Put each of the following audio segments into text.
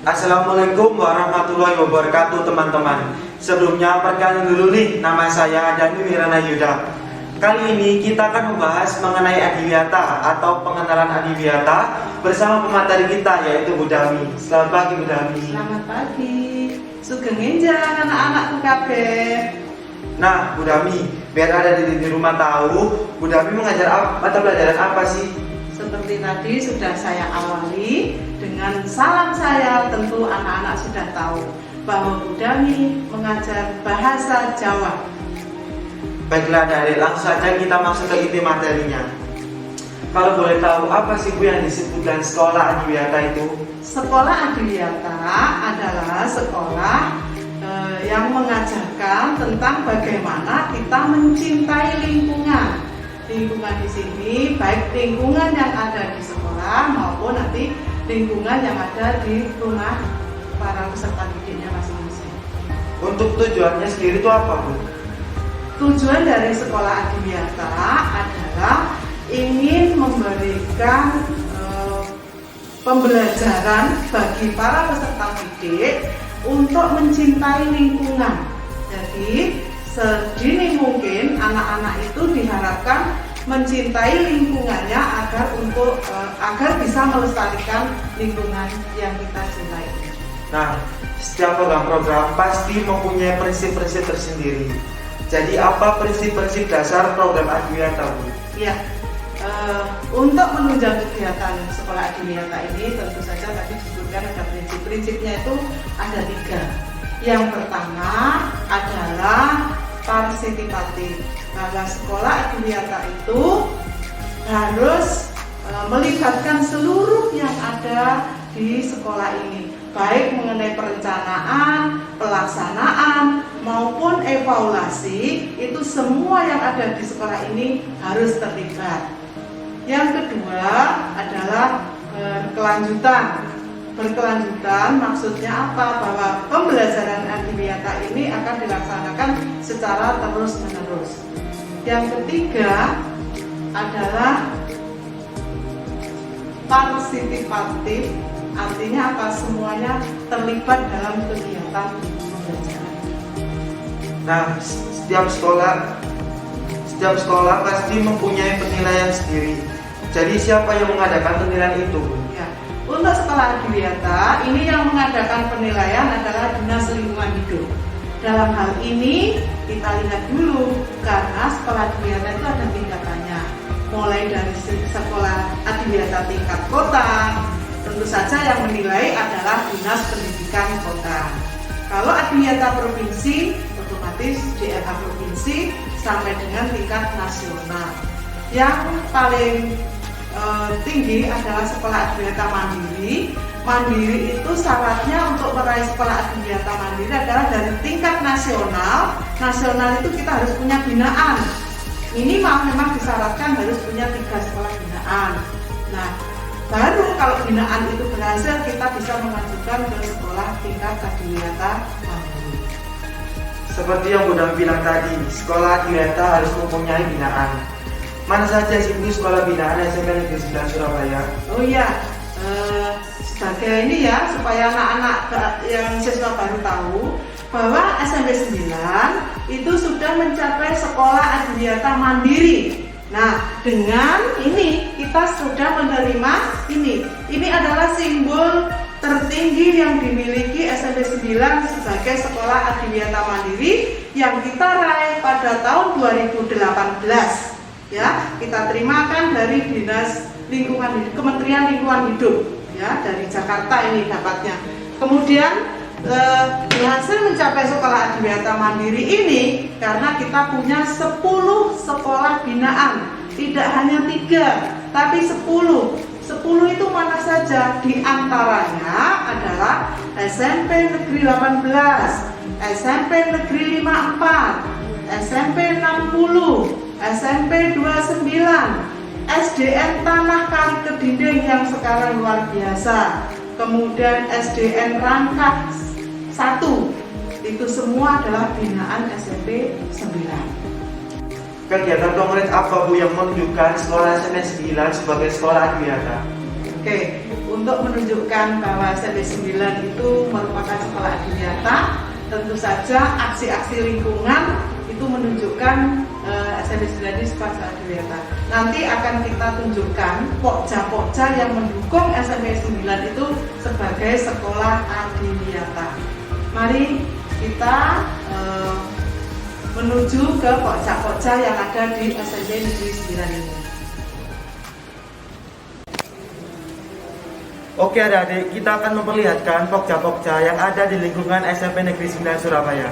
Assalamualaikum warahmatullahi wabarakatuh teman-teman. Sebelumnya perkenalkan dulu nih, nama saya Dani Wirana Yuda. Kali ini kita akan membahas mengenai Adiwiyata atau pengenalan Adiwiyata bersama pemateri kita yaitu Bu Dami. Selamat pagi Bu Dami. Selamat pagi. Sugeng enjang anak-anakku kabeh. Nah Bu Dami, biar ada di rumah tahu, Bu Dami mengajar mata pelajaran apa sih? Seperti tadi sudah saya awali dengan salam saya, tentu anak-anak sudah tahu bahwa Bu Dami mengajar bahasa Jawa. Baiklah dari langsung saja kita masuk ke inti materinya. Kalau boleh tahu apa sih Bu yang disebutkan sekolah Adiwiyata itu? Sekolah Adiwiyata adalah sekolah yang mengajarkan tentang bagaimana kita mencintai lingkungan. Lingkungan di sini baik lingkungan yang ada di sekolah maupun nanti lingkungan yang ada di rumah para peserta didiknya masing-masing. Untuk tujuannya sendiri itu apa Bu? Tujuan dari sekolah Adiwiyata adalah ingin memberikan pembelajaran bagi para peserta didik untuk mencintai lingkungan. Jadi sedini mungkin anak-anak itu diharapkan mencintai lingkungannya agar bisa melestarikan lingkungan yang kita cintai. Nah, setiap program pasti mempunyai prinsip-prinsip tersendiri. Jadi apa prinsip-prinsip dasar program Adiwiyata Bu? Ya, untuk menunjang kegiatan sekolah Adiwiyata ini tentu saja tadi disebutkan ada prinsip-prinsipnya itu ada 3. Yang pertama adalah partisipatif. Bahwa sekolah Adiwiyata itu harus melibatkan seluruh yang ada di sekolah ini, baik mengenai perencanaan, pelaksanaan maupun evaluasi, itu semua yang ada di sekolah ini harus terlibat. Yang kedua adalah berkelanjutan maksudnya apa? Bahwa pembelajaran Adiwiyata ini akan dilaksanakan secara terus-menerus. Yang ketiga adalah partisipatif, artinya apa? Semuanya terlibat dalam kegiatan pembelajaran. Nah, setiap sekolah pasti mempunyai penilaian sendiri. Jadi siapa yang mengadakan penilaian itu? Ya. Untuk sekolah Adiwiyata ini yang mengadakan penilaian adalah Dinas Lingkungan Hidup. Dalam hal ini kita lihat dulu karena sekolah Adiwiyata itu ada tingkatannya. Mulai dari sekolah Adiwiyata tingkat kota, tentu saja yang menilai adalah Dinas Pendidikan Kota. Kalau Adiwiyata provinsi, otomatis DLH provinsi sampai dengan tingkat nasional. Yang paling tinggi adalah sekolah Adiwiyata Mandiri. Mandiri itu syaratnya untuk meraih sekolah Adiwiyata Mandiri adalah dari tingkat nasional. Nasional itu kita harus punya binaan. Minimal memang disyaratkan harus punya 3 sekolah binaan. Nah, baru kalau binaan itu berhasil kita bisa mengajukan ke sekolah tingkat Adiwiyata Mandiri. Seperti yang Bu Dami bilang tadi, sekolah Adiwiyata harus mempunyai binaan. Mana saja sih Bu sekolah binaan SMP Negeri 9 Surabaya? Oh iya, sebagai ini ya, supaya anak-anak yang siswa baru tahu bahwa SMP 9 itu sudah mencapai sekolah Adiwiyata Mandiri. Nah, dengan ini kita sudah menerima ini. Ini adalah simbol tertinggi yang dimiliki SMP 9 sebagai sekolah Adiwiyata Mandiri yang kita raih pada tahun 2018. Ya, kita terimakan dari Dinas Lingkungan Hidup, Kementerian Lingkungan Hidup, ya, dari Jakarta ini dapatnya. Kemudian berhasil mencapai sekolah Adiwiyata Mandiri ini karena kita punya 10 sekolah binaan, tidak hanya 3, tapi 10. 10 itu mana saja? Di antaranya adalah SMP Negeri 18, SMP Negeri 54, SMP 60, SMP 29, SDN Tanah Kali Kedinding yang sekarang luar biasa, kemudian SDN Rangkap 1, itu semua adalah binaan SMP 9. Kegiatan konkret apa Bu yang menunjukkan sekolah SMP 9 sebagai sekolah Adiwiyata? Oke, untuk menunjukkan bahwa SMP 9 itu merupakan sekolah adiwiyata, tentu saja aksi-aksi lingkungan itu menunjukkan SMP 9 ini sekolah adiwiyata. Nanti akan kita tunjukkan pokja-pokja yang mendukung SMP 9 itu sebagai sekolah adiwiyata. Mari kita menuju ke pokja-pokja yang ada di SMP Negeri 9 ini. Oke adik-adik, kita akan memperlihatkan pokja-pokja yang ada di lingkungan SMP Negeri 9 Surabaya.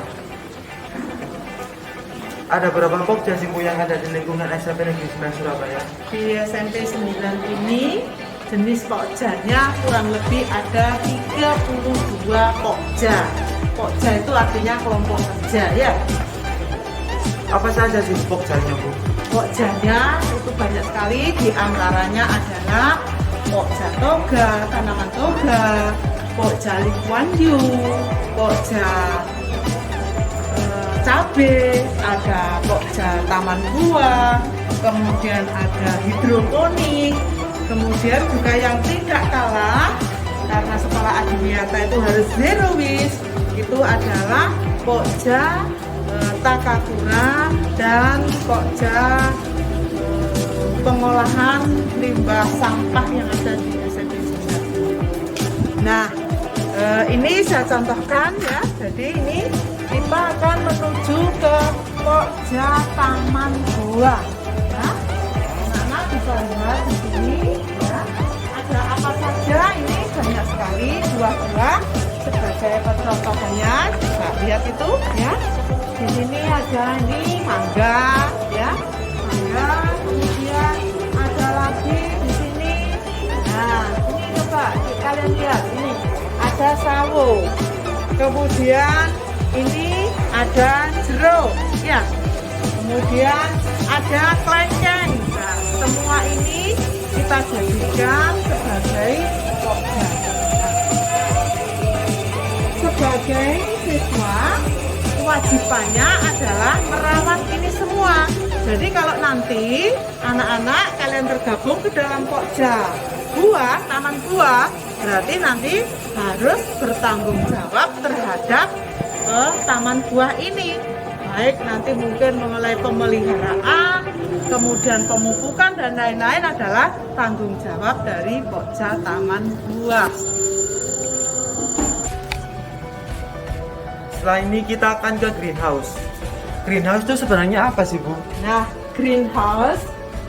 Ada berapa pokja sih Bu yang ada di lingkungan SMP Negeri 9 Surabaya? Di SMP 9 ini jenis pokjanya kurang lebih ada 32 pokja. Pokja itu artinya kelompok kerja ya. Apa saja sih pokjanya Bu? Pokjanya itu banyak sekali, diantaranya adalah pokja toga, tanaman toga, pokja lingkungan hiu, pokja cabe, ada pokja taman buah, kemudian ada hidroponik, kemudian juga yang tidak kalah karena sekolah adiwiyata itu harus zero waste, itu adalah pokja takakura dan pokja pengolahan limbah sampah yang ada di SMP 9. Nah, ini saya contohkan ya. Jadi ini kita akan menuju ke pokja taman buah. Ya. Anak-anak bisa lihat di sini ya. Ada apa saja? Ini banyak sekali buah-buah sebagai contohnya. Nah, lihat itu ya. Di sini ada ini mangga ya. Mangga, kemudian ada lagi di sini. Nah, ini coba kalian lihat ini ada sawo. Kemudian ini ada jeruk ya. Kemudian ada kelengkeng. Nah, semua ini kita jadikan sebagai pokja. Sebagai siswa, kewajibannya adalah merawat ini semua. Jadi kalau nanti anak-anak kalian tergabung ke dalam pokja buah, taman buah, berarti nanti harus bertanggung jawab terhadap taman buah ini. Baik nanti mungkin mengenai pemeliharaan, kemudian pemupukan dan lain-lain adalah tanggung jawab dari pokja taman buah. Setelah ini kita akan ke greenhouse. Greenhouse itu sebenarnya apa sih Bu? Nah, greenhouse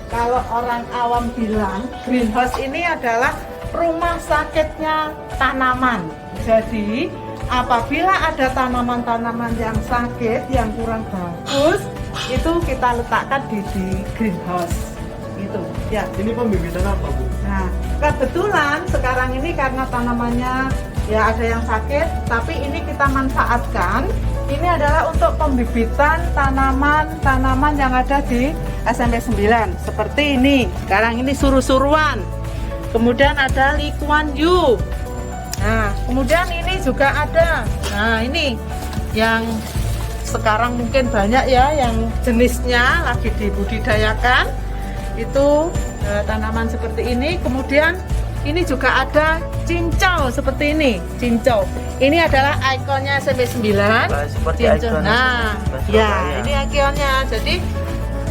kalau orang awam bilang greenhouse ini adalah rumah sakitnya tanaman. Jadi apabila ada tanaman-tanaman yang sakit, yang kurang bagus, itu kita letakkan di greenhouse. Gitu. Ya. Ini pembibitan apa Bu? Nah, kebetulan sekarang ini karena tanamannya ya ada yang sakit, tapi ini kita manfaatkan. Ini adalah untuk pembibitan tanaman-tanaman yang ada di SMP 9. Seperti ini. Sekarang ini suru-suruan. Kemudian ada likuan yu. Nah, kemudian ini juga ada. Nah, ini yang sekarang mungkin banyak ya yang jenisnya lagi dibudidayakan. Itu tanaman seperti ini. Kemudian ini juga ada cincau seperti ini, cincau. Ini adalah ikonnya SMP 9. Seperti cincau. ikon Nah, ya ini ikonnya. Jadi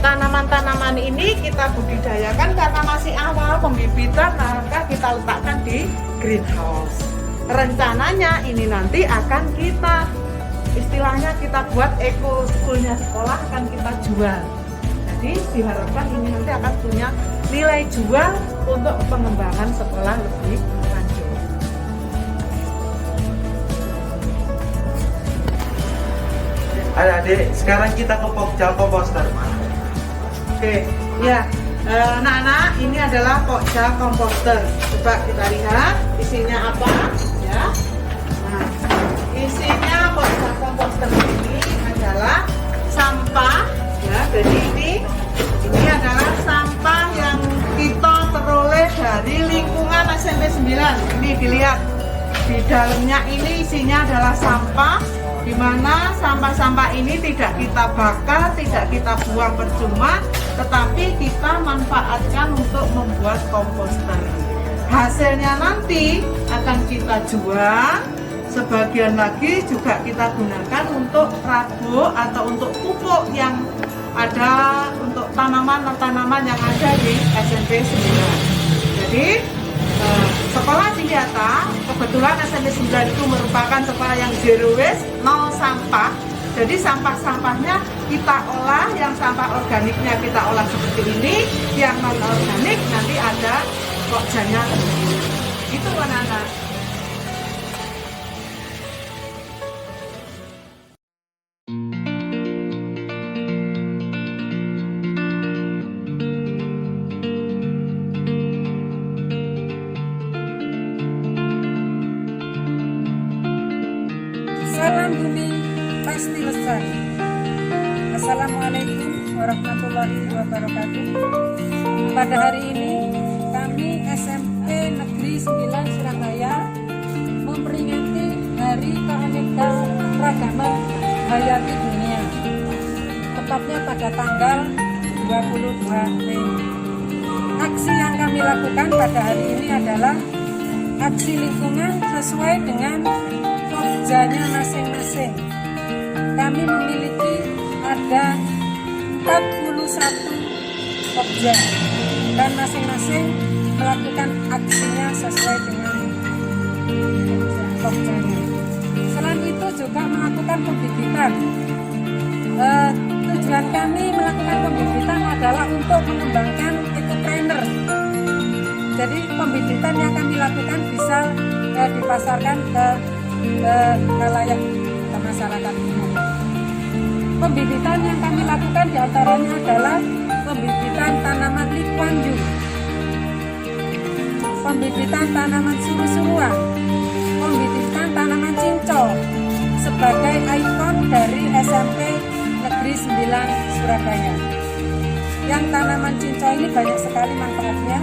tanaman-tanaman ini kita budidayakan karena masih awal pembibitan, maka kita letakkan di greenhouse. Rencananya ini nanti akan kita istilahnya kita buat eco schoolnya sekolah akan kita jual. Jadi diharapkan ini nanti akan punya nilai jual untuk pengembangan sekolah lebih lanjut. Adik-adik, sekarang kita ke pokja komposter. Oke, ya anak-anak, ini adalah pokja komposter. Coba kita lihat isinya apa ya. Nah, isinya pokja komposter ini adalah sampah ya. Jadi ini adalah sampah yang kita peroleh dari lingkungan SMP 9. Ini dilihat di dalamnya ini isinya adalah sampah, di mana sampah-sampah ini tidak kita bakar, tidak kita buang percuma, tetapi kita manfaatkan untuk membuat komposter. hasilnya nanti akan kita jual, sebagian lagi juga kita gunakan untuk rabuk atau untuk pupuk yang ada untuk tanaman-tanaman yang ada di SMP 9. Jadi sekolah Adiwiyata, kebetulan SMP 9 itu merupakan sekolah yang zero waste, nol sampah. Jadi sampah-sampahnya kita olah, yang sampah organiknya kita olah seperti ini, yang non organik nanti ada pokjanya. Itu anak-anak. Salam bumi pasti lestari. Assalamualaikum warahmatullahi wabarakatuh. Pada hari ini kami SMP Negeri 9 Surabaya memperingati Hari Keanekaragaman Hayati Dunia, tepatnya pada tanggal 22 Mei. Aksi yang kami lakukan pada hari ini adalah aksi lingkungan sesuai dengan pokjanya masing-masing. Kami memiliki ada 41 pokja dan masing-masing melakukan aksinya sesuai dengan pokjanya. Selain itu juga melakukan pembibitan. Tujuan kami melakukan pembibitan adalah untuk mengembangkan ekopreneur. Jadi pembibitan yang kami lakukan bisa dipasarkan ke khalayak, ke masyarakat umum. Pembibitan yang kami lakukan diantaranya adalah pembibitan tanaman Lee Kuan Yew, pembibitan tanaman suru-suruan, pembibitan tanaman cincau sebagai ikon dari SMP Negeri 9 Surabaya. Yang tanaman cincau ini banyak sekali manfaatnya,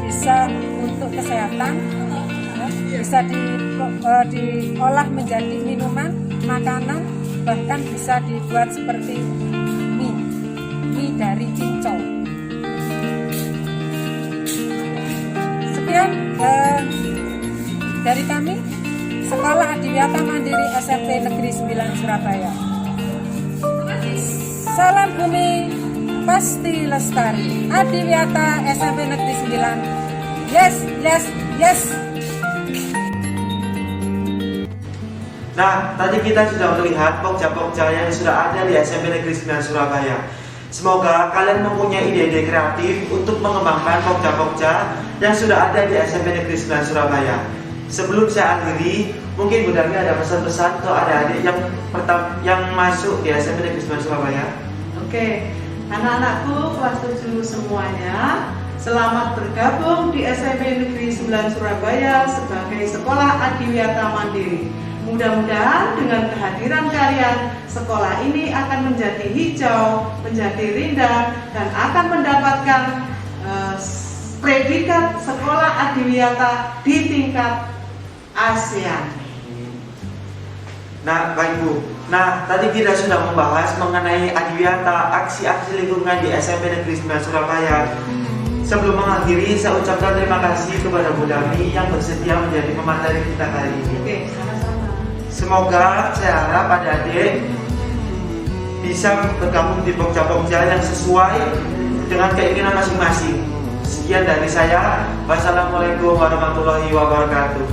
bisa untuk kesehatan, bisa diolah menjadi minuman, makanan, bahkan bisa dibuat seperti mie dari cincau. Sekian dari kami, Sekolah Adiwiyata Mandiri SMP Negeri 9 Surabaya. Salam bumi pasti lestari. Adiwiyata SMP Negeri 9. Yes, yes, yes. Nah, tadi kita sudah melihat pokja-pokja yang sudah ada di SMP Negeri 9 Surabaya. Semoga kalian mempunyai ide-ide kreatif untuk mengembangkan pokja-pokja yang sudah ada di SMP Negeri 9 Surabaya. Sebelum saya akhiri, mungkin Bu Dami ada pesan-pesan untuk adik-adik yang masuk di SMP Negeri 9 Surabaya. Oke, anak-anakku kelas 7 semuanya, selamat bergabung di SMP Negeri 9 Surabaya sebagai Sekolah Adiwiyata Mandiri. Mudah-mudahan dengan kehadiran kalian, sekolah ini akan menjadi hijau, menjadi rindang, dan akan mendapatkan predikat Sekolah Adiwiyata di tingkat ASEAN. Nah, Baik Bu. Nah, tadi kita sudah membahas mengenai Adiwiyata, aksi-aksi lingkungan di SMP Negeri 9 Surabaya. Sebelum mengakhiri, saya ucapkan terima kasih kepada Bu Dami yang bersedia menjadi pemateri kita kali ini. Oke, sama-sama. Semoga saya harap adik-adik bisa bergabung di pokja-pokja yang sesuai dengan keinginan masing-masing. Sekian dari saya. Wassalamualaikum warahmatullahi wabarakatuh.